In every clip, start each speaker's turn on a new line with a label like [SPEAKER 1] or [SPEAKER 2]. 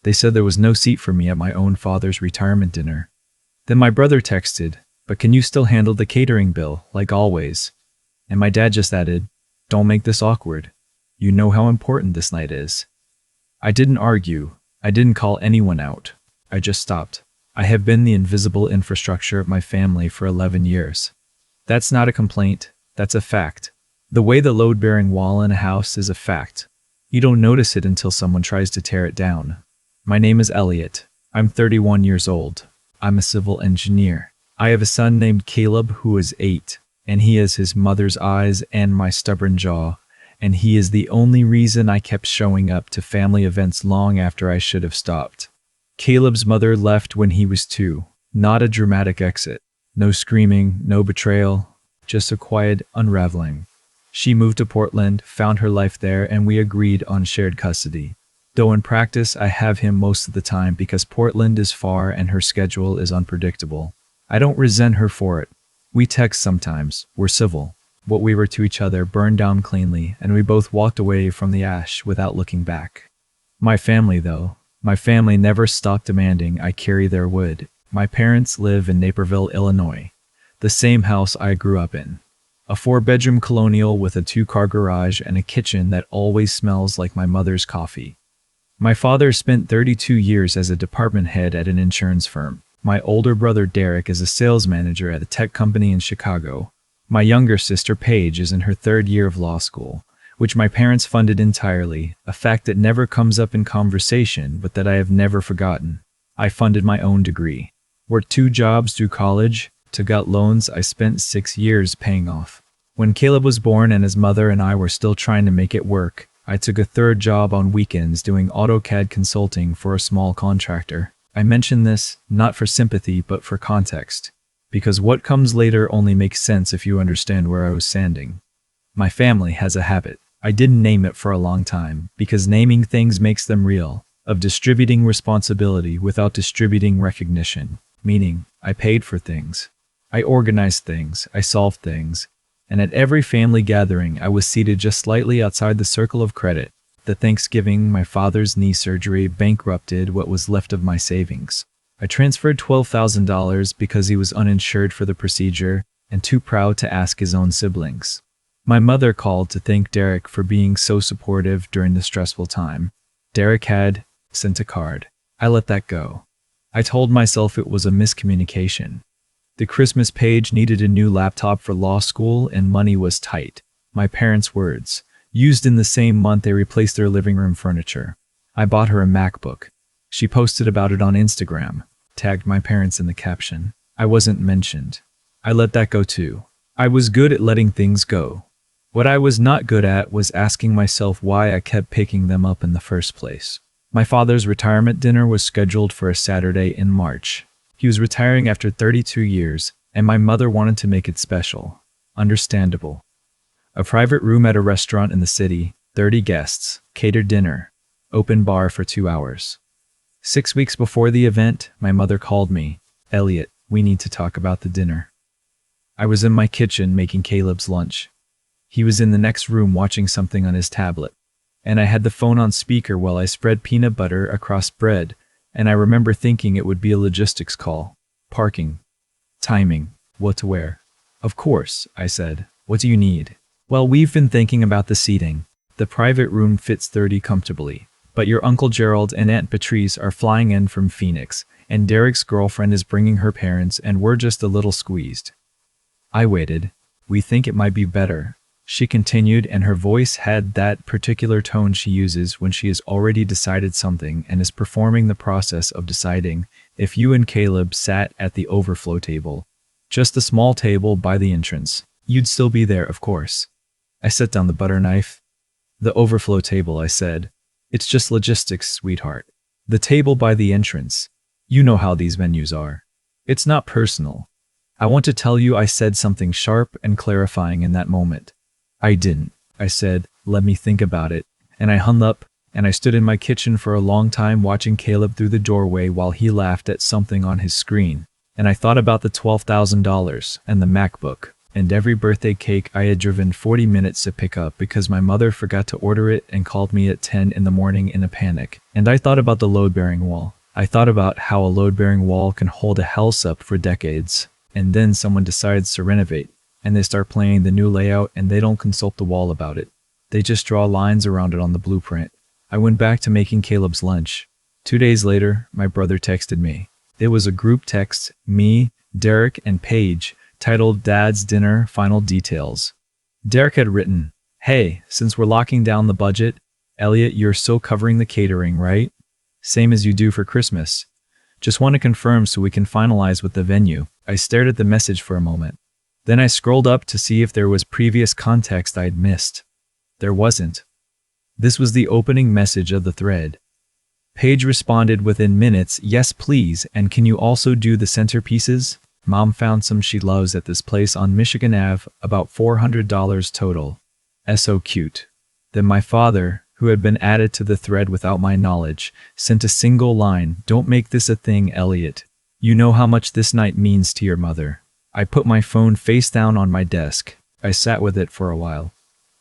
[SPEAKER 1] They said there was no seat for me at my own father's retirement dinner. Then my brother texted, "But can you still handle the catering bill, like always?" And my dad just added, "Don't make this awkward. You know how important this night is." I didn't argue. I didn't call anyone out. I just stopped. I have been the invisible infrastructure of my family for 11 years. That's not a complaint. That's a fact. The way the load-bearing wall in a house is a fact. You don't notice it until someone tries to tear it down. My name is Elliot. I'm 31 years old. I'm a civil engineer. I have a son named Caleb who is 8, and he has his mother's eyes and my stubborn jaw, and he is the only reason I kept showing up to family events long after I should have stopped. Caleb's mother left when he was 2. Not a dramatic exit. No screaming, no betrayal, just a quiet unraveling. She moved to Portland, found her life there, and we agreed on shared custody. Though in practice, I have him most of the time because Portland is far and her schedule is unpredictable. I don't resent her for it. We text sometimes. We're civil. What we were to each other burned down cleanly, and we both walked away from the ash without looking back. My family, though. My family never stopped demanding I carry their wood. My parents live in Naperville, Illinois, the same house I grew up in. A 4-bedroom colonial with a 2-car garage and a kitchen that always smells like my mother's coffee. My father spent 32 years as a department head at an insurance firm. My older brother Derek is a sales manager at a tech company in Chicago. My younger sister Paige is in her 3rd year of law school, which my parents funded entirely, a fact that never comes up in conversation but that I have never forgotten. I funded my own degree. Worked 2 jobs through college, took out loans I spent 6 years paying off. When Caleb was born and his mother and I were still trying to make it work, I took a 3rd job on weekends doing AutoCAD consulting for a small contractor. I mention this not for sympathy but for context, because what comes later only makes sense if you understand where I was standing. My family has a habit. I didn't name it for a long time, because naming things makes them real, of distributing responsibility without distributing recognition, meaning I paid for things. I organized things, I solved things, and at every family gathering I was seated just slightly outside the circle of credit. The Thanksgiving my father's knee surgery bankrupted what was left of my savings. I transferred $12,000 because he was uninsured for the procedure and too proud to ask his own siblings. My mother called to thank Derek for being so supportive during the stressful time. Derek had sent a card. I let that go. I told myself it was a miscommunication. The Christmas page needed a new laptop for law school and money was tight. My parents' words. Used in the same month they replaced their living room furniture. I bought her a MacBook. She posted about it on Instagram, tagged my parents in the caption. I wasn't mentioned. I let that go too. I was good at letting things go. What I was not good at was asking myself why I kept picking them up in the first place. My father's retirement dinner was scheduled for a Saturday in March. He was retiring after 32 years, and my mother wanted to make it special. Understandable. A private room at a restaurant in the city, 30 guests, catered dinner, open bar for 2 hours. 6 weeks before the event, my mother called me. "Elliot, we need to talk about the dinner." I was in my kitchen making Caleb's lunch. He was in the next room watching something on his tablet, and I had the phone on speaker while I spread peanut butter across bread, and I remember thinking it would be a logistics call. Parking. Timing. What to wear. "Of course," I said. "What do you need?" "Well, we've been thinking about the seating. The private room fits 30 comfortably, but your Uncle Gerald and Aunt Patrice are flying in from Phoenix, and Derek's girlfriend is bringing her parents, and we're just a little squeezed." I waited. "We think it might be better," she continued, and her voice had that particular tone she uses when she has already decided something and is performing the process of deciding. "If you and Caleb sat at the overflow table, just a small table by the entrance, you'd still be there, of course." I set down the butter knife. "The overflow table," I said. "It's just logistics, sweetheart. The table by the entrance. You know how these venues are. It's not personal. I want to tell you I said something sharp and clarifying in that moment. I didn't. I said, 'Let me think about it,' and I hung up, and I stood in my kitchen for a long time watching Caleb through the doorway while he laughed at something on his screen, and I thought about the $12,000 and the MacBook. And every birthday cake I had driven 40 minutes to pick up because my mother forgot to order it and called me at 10 in the morning in a panic. And I thought about the load-bearing wall. I thought about how a load-bearing wall can hold a house up for decades. And then someone decides to renovate, and they start planning the new layout and they don't consult the wall about it. They just draw lines around it on the blueprint. I went back to making Caleb's lunch. 2 days later, my brother texted me. It was a group text, me, Derek, and Paige, titled Dad's Dinner Final Details. Derek had written, "Hey, since we're locking down the budget, Elliot, you're still covering the catering, right? Same as you do for Christmas. Just want to confirm so we can finalize with the venue." I stared at the message for a moment. Then I scrolled up to see if there was previous context I'd missed. There wasn't. This was the opening message of the thread. Paige responded within minutes, "Yes, please, and can you also do the centerpieces? Mom found some she loves at this place on Michigan Ave, about $400 total. So cute." Then my father, who had been added to the thread without my knowledge, sent a single line, "Don't make this a thing, Elliot. You know how much this night means to your mother." I put my phone face down on my desk. I sat with it for a while.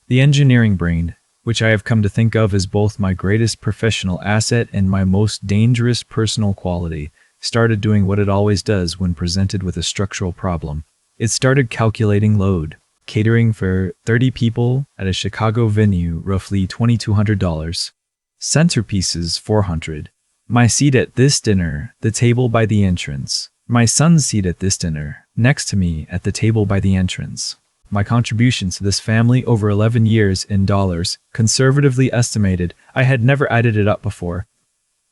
[SPEAKER 1] The engineering brain, which I have come to think of as both my greatest professional asset and my most dangerous personal quality, started doing what it always does when presented with a structural problem. It started calculating load. Catering for 30 people at a Chicago venue, roughly $2,200. Centerpieces, $400. My seat at this dinner, the table by the entrance. My son's seat at this dinner, next to me at the table by the entrance. My contributions to this family over 11 years in dollars, conservatively estimated. I had never added it up before.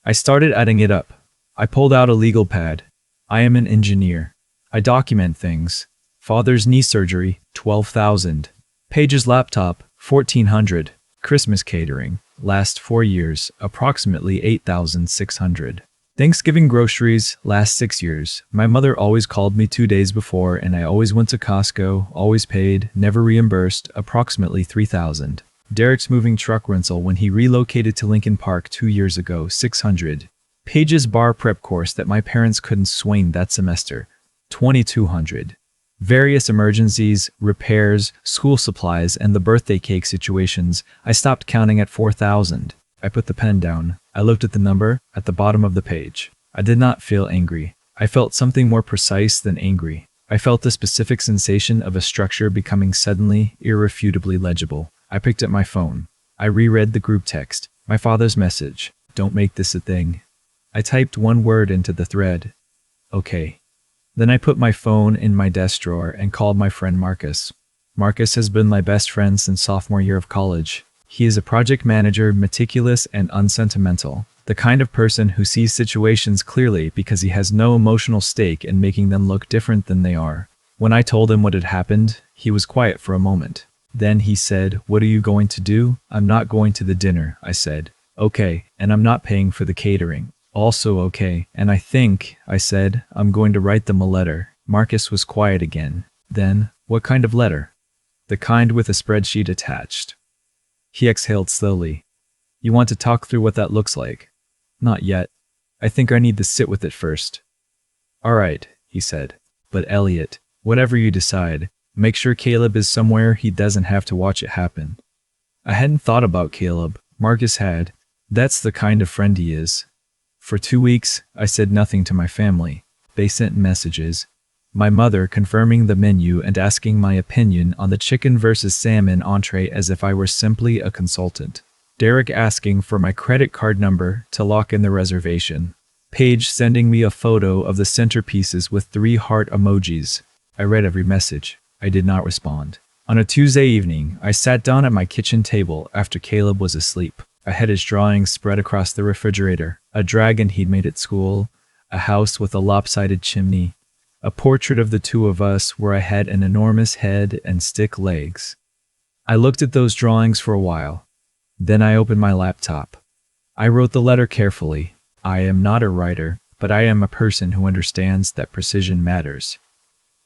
[SPEAKER 1] I started adding it up. I pulled out a legal pad. I am an engineer. I document things. Father's knee surgery, $12,000. Paige's laptop, $1,400. Christmas catering, last 4 years, approximately $8,600. Thanksgiving groceries, last 6 years. My mother always called me 2 days before and I always went to Costco, always paid, never reimbursed, approximately $3,000. Derek's moving truck rental when he relocated to Lincoln Park 2 years ago, $600. Paige's bar prep course that my parents couldn't swing that semester, $2,200. Various emergencies, repairs, school supplies, and the birthday cake situations, I stopped counting at $4,000. I put the pen down. I looked at the number at the bottom of the page. I did not feel angry. I felt something more precise than angry. I felt the specific sensation of a structure becoming suddenly, irrefutably legible. I picked up my phone. I reread the group text. My father's message. "Don't make this a thing." I typed one word into the thread. "Okay." Then I put my phone in my desk drawer and called my friend Marcus. Marcus has been my best friend since sophomore year of college. He is a project manager, meticulous and unsentimental, the kind of person who sees situations clearly because he has no emotional stake in making them look different than they are. When I told him what had happened, he was quiet for a moment. Then he said, "What are you going to do?" "I'm not going to the dinner," I said. "Okay, and I'm not paying for the catering." "Also okay, and I think," I said, "I'm going to write them a letter." Marcus was quiet again. Then, "What kind of letter?" "The kind with a spreadsheet attached." He exhaled slowly. "You want to talk through what that looks like?" "Not yet. I think I need to sit with it first." "All right," he said. "But Elliot, whatever you decide, make sure Caleb is somewhere he doesn't have to watch it happen." I hadn't thought about Caleb. Marcus had. That's the kind of friend he is. For 2 weeks, I said nothing to my family. They sent messages. My mother confirming the menu and asking my opinion on the chicken versus salmon entree as if I were simply a consultant. Derek asking for my credit card number to lock in the reservation. Paige sending me a photo of the centerpieces with 3 heart emojis. I read every message. I did not respond. On a Tuesday evening, I sat down at my kitchen table after Caleb was asleep. I had his drawings spread across the refrigerator, a dragon he'd made at school, a house with a lopsided chimney, a portrait of the two of us where I had an enormous head and stick legs. I looked at those drawings for a while. Then I opened my laptop. I wrote the letter carefully. I am not a writer, but I am a person who understands that precision matters.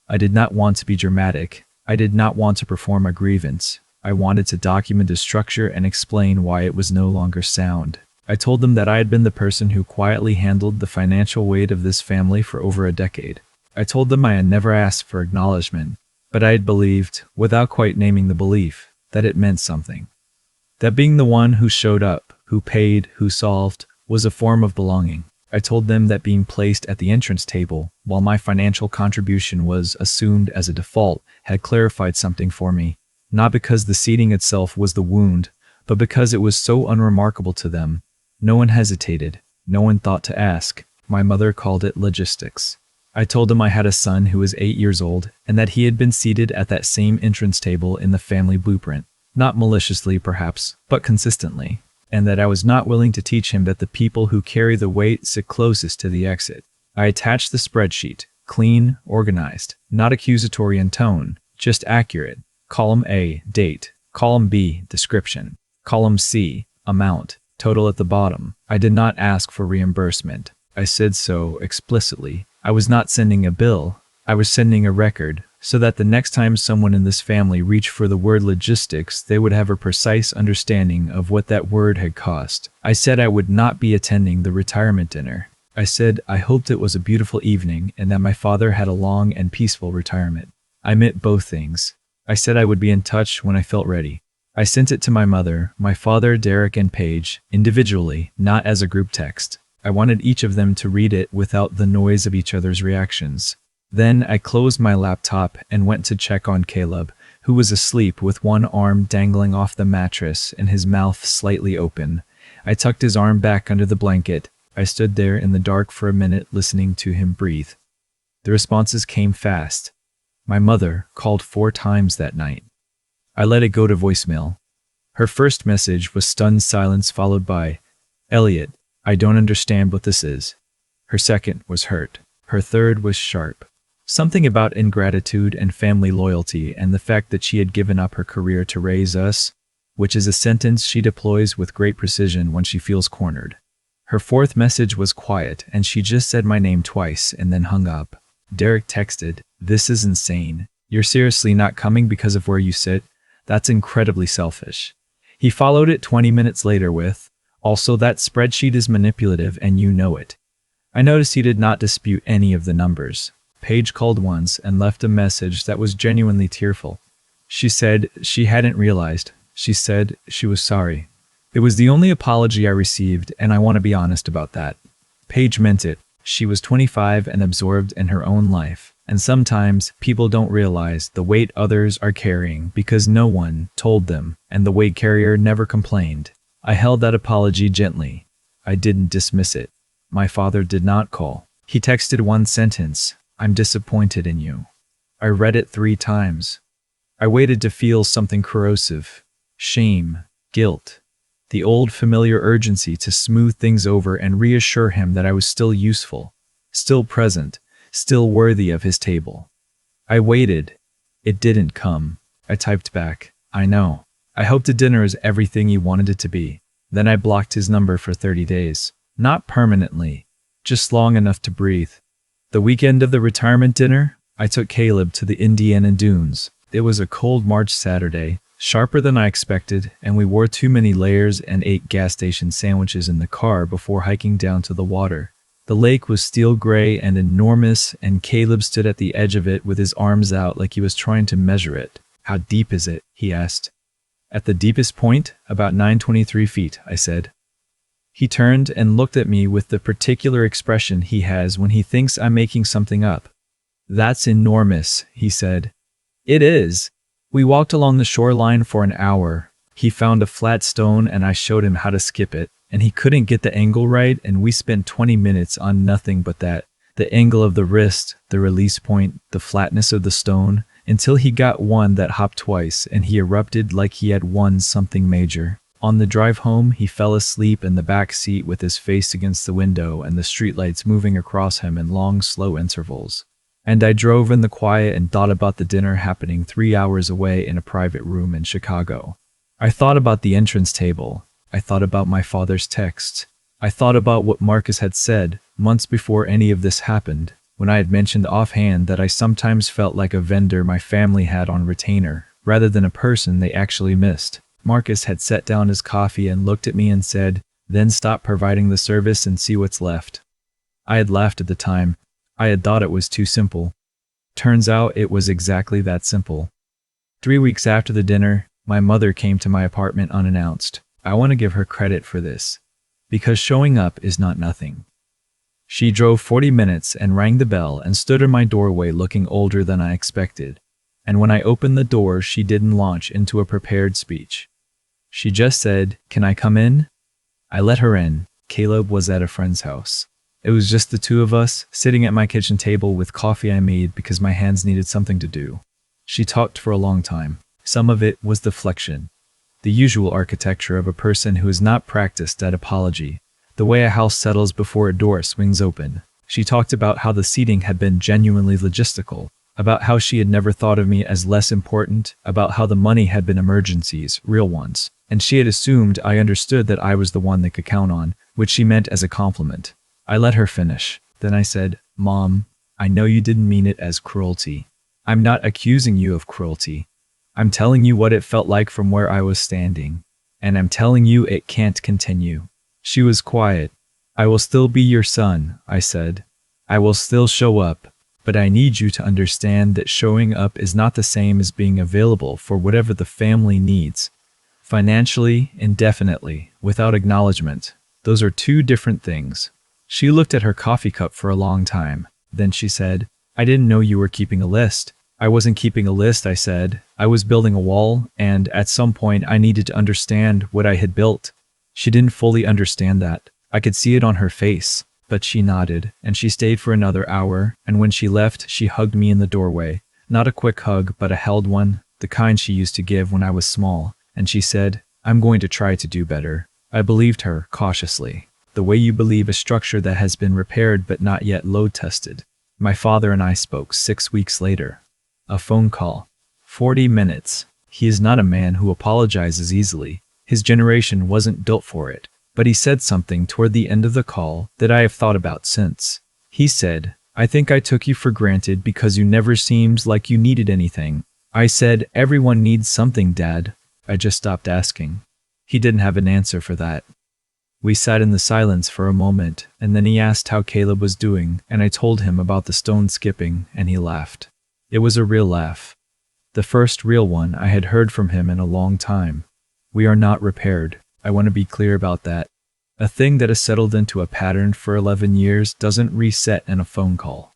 [SPEAKER 1] I did not want to be dramatic. I did not want to perform a grievance. I wanted to document the structure and explain why it was no longer sound. I told them that I had been the person who quietly handled the financial weight of this family for over a decade. I told them I had never asked for acknowledgement. But I had believed, without quite naming the belief, that it meant something. That being the one who showed up, who paid, who solved, was a form of belonging. I told them that being placed at the entrance table, while my financial contribution was assumed as a default, had clarified something for me, not because the seating itself was the wound, but because it was so unremarkable to them. No one hesitated. No one thought to ask. My mother called it logistics. I told him I had a son who was 8 years old, and that he had been seated at that same entrance table in the family blueprint. Not maliciously, perhaps, but consistently. And that I was not willing to teach him that the people who carry the weight sit closest to the exit. I attached the spreadsheet, clean, organized, not accusatory in tone, just accurate. Column A, date. Column B, description. Column C, amount. Total at the bottom. I did not ask for reimbursement. I said so explicitly. I was not sending a bill. I was sending a record, so that the next time someone in this family reached for the word logistics, they would have a precise understanding of what that word had cost. I said I would not be attending the retirement dinner. I said I hoped it was a beautiful evening and that my father had a long and peaceful retirement. I meant both things. I said I would be in touch when I felt ready. I sent it to my mother, my father, Derek, and Paige, individually, not as a group text. I wanted each of them to read it without the noise of each other's reactions. Then I closed my laptop and went to check on Caleb, who was asleep with one arm dangling off the mattress and his mouth slightly open. I tucked his arm back under the blanket. I stood there in the dark for a minute listening to him breathe. The responses came fast. My mother called 4 times that night. I let it go to voicemail. Her first message was stunned silence followed by, "Elliot, I don't understand what this is." Her second was hurt. Her third was sharp. Something about ingratitude and family loyalty and the fact that she had given up her career to raise us, which is a sentence she deploys with great precision when she feels cornered. Her fourth message was quiet, and she just said my name twice and then hung up. Derek texted, "This is insane. You're seriously not coming because of where you sit? That's incredibly selfish." He followed it 20 minutes later with, "Also, that spreadsheet is manipulative and you know it." I noticed he did not dispute any of the numbers. Paige called once and left a message that was genuinely tearful. She said she hadn't realized. She said she was sorry. It was the only apology I received, and I want to be honest about that. Paige meant it. She was 25 and absorbed in her own life, and sometimes people don't realize the weight others are carrying because no one told them, and the weight carrier never complained. I held that apology gently. I didn't dismiss it. My father did not call. He texted one sentence, "I'm disappointed in you." I read it 3 times. I waited to feel something corrosive. Shame, guilt, the old familiar urgency to smooth things over and reassure him that I was still useful, still present, still worthy of his table. I waited. It didn't come. I typed back, "I know. I hope the dinner is everything you wanted it to be." Then I blocked his number for 30 days. Not permanently, just long enough to breathe. The weekend of the retirement dinner, I took Caleb to the Indiana Dunes. It was a cold March Saturday, sharper than I expected, and we wore too many layers and ate gas station sandwiches in the car before hiking down to the water. The lake was steel gray and enormous, and Caleb stood at the edge of it with his arms out like he was trying to measure it. "How deep is it?" he asked. "At the deepest point, about 923 feet, I said. He turned and looked at me with the particular expression he has when he thinks I'm making something up. "That's enormous," he said. "It is." We walked along the shoreline for an hour. He found a flat stone and I showed him how to skip it, and he couldn't get the angle right, and we spent 20 minutes on nothing but that. The angle of the wrist, the release point, the flatness of the stone, until he got one that hopped twice and he erupted like he had won something major. On the drive home, he fell asleep in the back seat with his face against the window and the streetlights moving across him in long, slow intervals. And I drove in the quiet and thought about the dinner happening 3 hours away in a private room in Chicago. I thought about the entrance table. I thought about my father's text. I thought about what Marcus had said months before any of this happened, when I had mentioned offhand that I sometimes felt like a vendor my family had on retainer, rather than a person they actually missed. Marcus had set down his coffee and looked at me and said, "Then stop providing the service and see what's left." I had laughed at the time. I had thought it was too simple. Turns out it was exactly that simple. 3 weeks after the dinner, my mother came to my apartment unannounced. I want to give her credit for this, because showing up is not nothing. She drove 40 minutes and rang the bell and stood in my doorway looking older than I expected. And when I opened the door, she didn't launch into a prepared speech. She just said, "Can I come in?" I let her in. Caleb was at a friend's house. It was just the two of us, sitting at my kitchen table with coffee I made because my hands needed something to do. She talked for a long time. Some of it was deflection. The usual architecture of a person who has not practiced at apology. The way a house settles before a door swings open. She talked about how the seating had been genuinely logistical, about how she had never thought of me as less important, about how the money had been emergencies, real ones, and she had assumed I understood that I was the one they could count on, which she meant as a compliment. I let her finish. Then I said, "Mom, I know you didn't mean it as cruelty. I'm not accusing you of cruelty. I'm telling you what it felt like from where I was standing. And I'm telling you it can't continue." She was quiet. "I will still be your son," I said. "I will still show up. But I need you to understand that showing up is not the same as being available for whatever the family needs. Financially, indefinitely, without acknowledgement. Those are two different things." She looked at her coffee cup for a long time. Then she said, "I didn't know you were keeping a list." "I wasn't keeping a list," I said. "I was building a wall, and at some point I needed to understand what I had built." She didn't fully understand that. I could see it on her face, but she nodded, and she stayed for another hour, and when she left, she hugged me in the doorway. Not a quick hug, but a held one, the kind she used to give when I was small, and she said, "I'm going to try to do better." I believed her, cautiously. The way you believe a structure that has been repaired but not yet load-tested. My father and I spoke 6 weeks later. A phone call. 40 minutes. He is not a man who apologizes easily. His generation wasn't built for it. But he said something toward the end of the call that I have thought about since. He said, "I think I took you for granted because you never seemed like you needed anything." I said, "Everyone needs something, Dad." I just stopped asking. He didn't have an answer for that. We sat in the silence for a moment, and then he asked how Caleb was doing, and I told him about the stone skipping, and he laughed. It was a real laugh. The first real one I had heard from him in a long time. We are not repaired. I want to be clear about that. A thing that has settled into a pattern for 11 years doesn't reset in a phone call.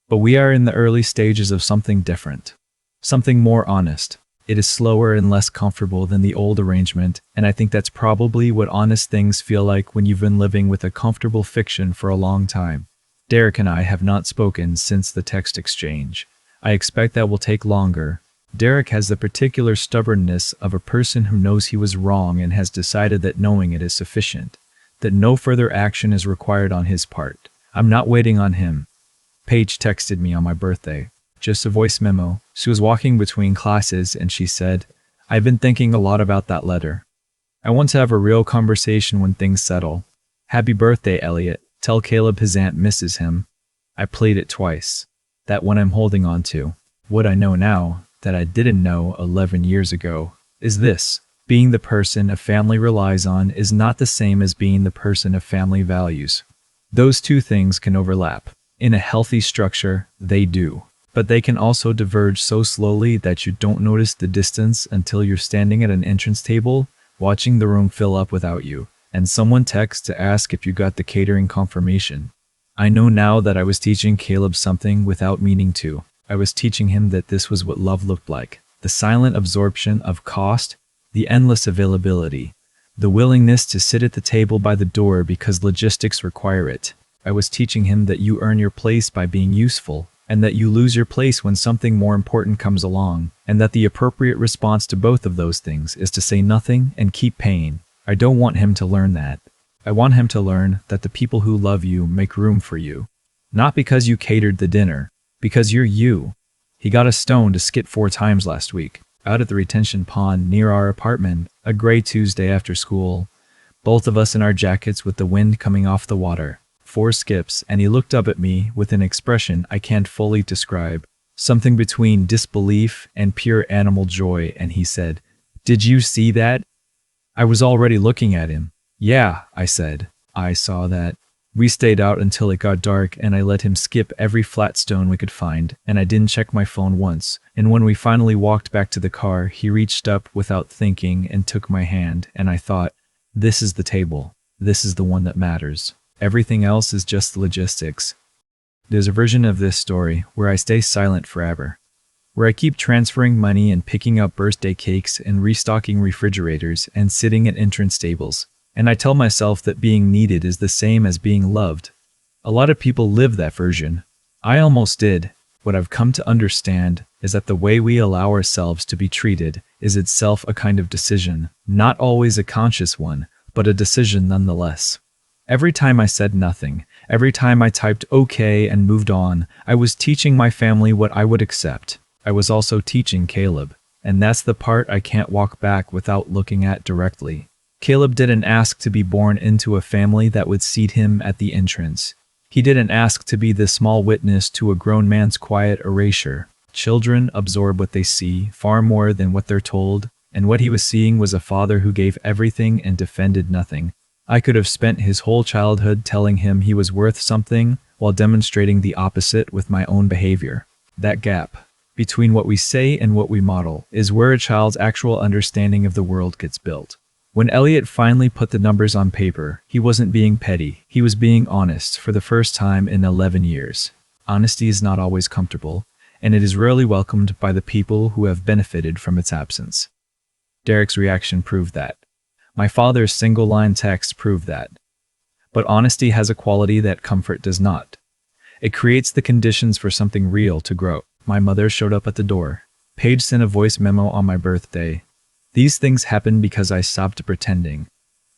[SPEAKER 1] But we are in the early stages of something different. Something more honest. It is slower and less comfortable than the old arrangement, and I think that's probably what honest things feel like when you've been living with a comfortable fiction for a long time. Derek and I have not spoken since the text exchange. I expect that will take longer. Derek has the particular stubbornness of a person who knows he was wrong and has decided that knowing it is sufficient, that no further action is required on his part. I'm not waiting on him. Paige texted me on my birthday. Just a voice memo. She was walking between classes and she said, "I've been thinking a lot about that letter. I want to have a real conversation when things settle. Happy birthday, Elliot. Tell Caleb his aunt misses him." I played it twice. That one I'm holding on to. What I know now, that I didn't know 11 years ago, is this. Being the person a family relies on is not the same as being the person a family values. Those two things can overlap. In a healthy structure, they do. But they can also diverge so slowly that you don't notice the distance until you're standing at an entrance table, watching the room fill up without you, and someone texts to ask if you got the catering confirmation. I know now that I was teaching Caleb something without meaning to. I was teaching him that this was what love looked like. The silent absorption of cost, the endless availability, the willingness to sit at the table by the door because logistics require it. I was teaching him that you earn your place by being useful, and that you lose your place when something more important comes along, and that the appropriate response to both of those things is to say nothing and keep paying. I don't want him to learn that. I want him to learn that the people who love you make room for you. Not because you catered the dinner, because you're you. He got a stone to skip 4 times last week, out at the retention pond near our apartment, a gray Tuesday after school. Both of us in our jackets with the wind coming off the water. 4 skips, and he looked up at me with an expression I can't fully describe. Something between disbelief and pure animal joy, and he said, "Did you see that?" I was already looking at him. "Yeah," I said. "I saw that." We stayed out until it got dark, and I let him skip every flat stone we could find, and I didn't check my phone once. And when we finally walked back to the car, he reached up without thinking and took my hand, and I thought, this is the table. This is the one that matters. Everything else is just logistics. There's a version of this story where I stay silent forever, where I keep transferring money and picking up birthday cakes and restocking refrigerators and sitting at entrance tables. And I tell myself that being needed is the same as being loved. A lot of people live that version. I almost did. What I've come to understand is that the way we allow ourselves to be treated is itself a kind of decision, not always a conscious one, but a decision nonetheless. Every time I said nothing, every time I typed okay and moved on, I was teaching my family what I would accept. I was also teaching Caleb, and that's the part I can't walk back without looking at directly. Caleb didn't ask to be born into a family that would seat him at the entrance. He didn't ask to be the small witness to a grown man's quiet erasure. Children absorb what they see far more than what they're told, and what he was seeing was a father who gave everything and defended nothing. I could have spent his whole childhood telling him he was worth something while demonstrating the opposite with my own behavior. That gap between what we say and what we model is where a child's actual understanding of the world gets built. When Elliot finally put the numbers on paper, he wasn't being petty. He was being honest for the first time in 11 years. Honesty is not always comfortable, and it is rarely welcomed by the people who have benefited from its absence. Derek's reaction proved that. My father's single-line text proved that. But honesty has a quality that comfort does not. It creates the conditions for something real to grow. My mother showed up at the door. Paige sent a voice memo on my birthday. These things happen because I stopped pretending.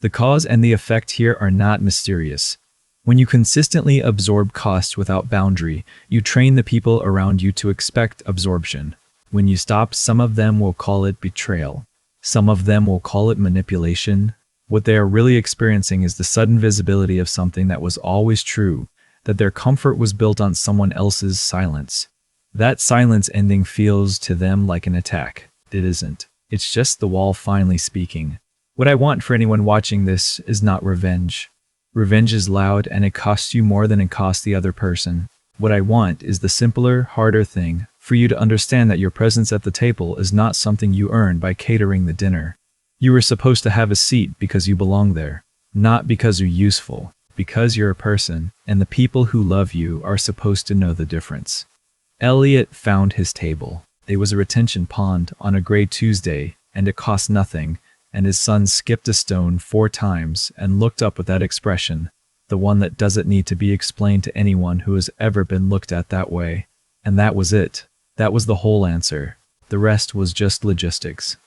[SPEAKER 1] The cause and the effect here are not mysterious. When you consistently absorb cost without boundary, you train the people around you to expect absorption. When you stop, some of them will call it betrayal. Some of them will call it manipulation. What they are really experiencing is the sudden visibility of something that was always true, that their comfort was built on someone else's silence. That silence ending feels to them like an attack. It isn't. It's just the wall finally speaking. What I want for anyone watching this is not revenge. Revenge is loud and it costs you more than it costs the other person. What I want is the simpler, harder thing, for you to understand that your presence at the table is not something you earn by catering the dinner. You were supposed to have a seat because you belong there, not because you're useful, because you're a person, and the people who love you are supposed to know the difference. Elliot found his table. It was a retention pond on a gray Tuesday, and it cost nothing, and his son skipped a stone 4 times and looked up with that expression, the one that doesn't need to be explained to anyone who has ever been looked at that way. And that was it. That was the whole answer. The rest was just logistics.